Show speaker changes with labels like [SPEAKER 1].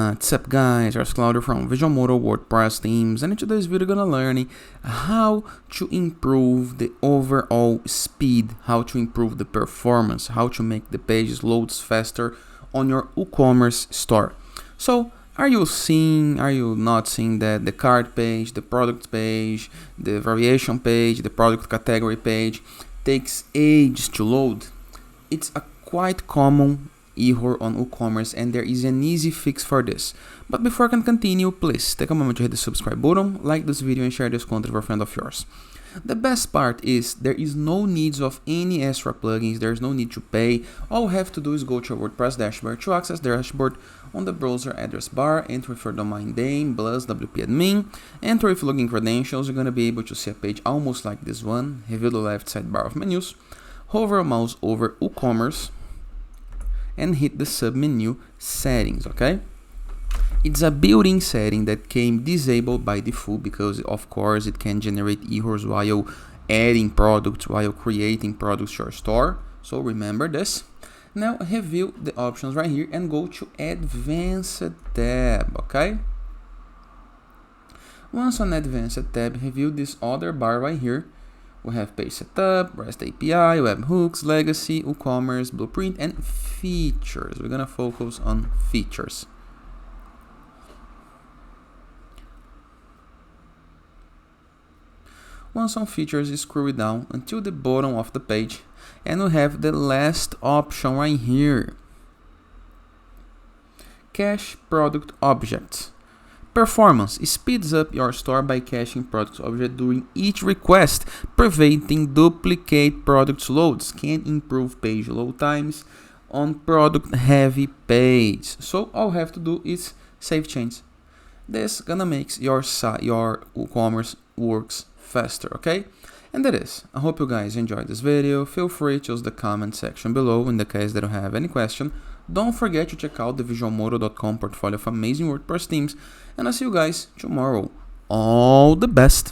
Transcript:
[SPEAKER 1] What's up guys, it's Claudio from Visualmodo WordPress themes, and in today's video we're gonna learn how to improve the overall speed, how to improve the performance, how to make the pages load faster on your WooCommerce store. So are you not seeing that the cart page, the product page, the variation page, the product category page takes ages to load? It's a quite common error on WooCommerce, and there is an easy fix for this. But before I can continue, please take a moment to hit the subscribe button, like this video, and share this content with a friend of yours. The best part is there is no needs of any extra plugins, there's no need to pay. All you have to do is go to your WordPress dashboard. To access the dashboard, on the browser address bar, enter with your domain name plus WP admin, enter with login credentials. You're going to be able to see a page almost like this one. Review the left sidebar of menus, hover a mouse over WooCommerce, and hit the submenu settings. Okay, it's a built-in setting that came disabled by default because of course it can generate errors while adding products, while creating products to your store, so remember this. Now review the options right here and go to advanced tab. Okay, once on advanced tab, review this other bar right here. We have page setup, REST API, webhooks, legacy, WooCommerce, blueprint, and features. We're gonna focus on features. Once on features, scroll down until the bottom of the page, and we have the last option right here. Cache product objects. Performance speeds up your store by caching product object during each request, preventing duplicate product loads. Can improve page load times on product heavy page. So all you have to do is save change. This gonna make your WooCommerce works faster. Okay, and that is. I hope you guys enjoyed this video. Feel free to use the comment section below in the case that you have any question. Don't forget to check out the Visualmodo.com portfolio of amazing WordPress themes, and I'll see you guys tomorrow. All the best!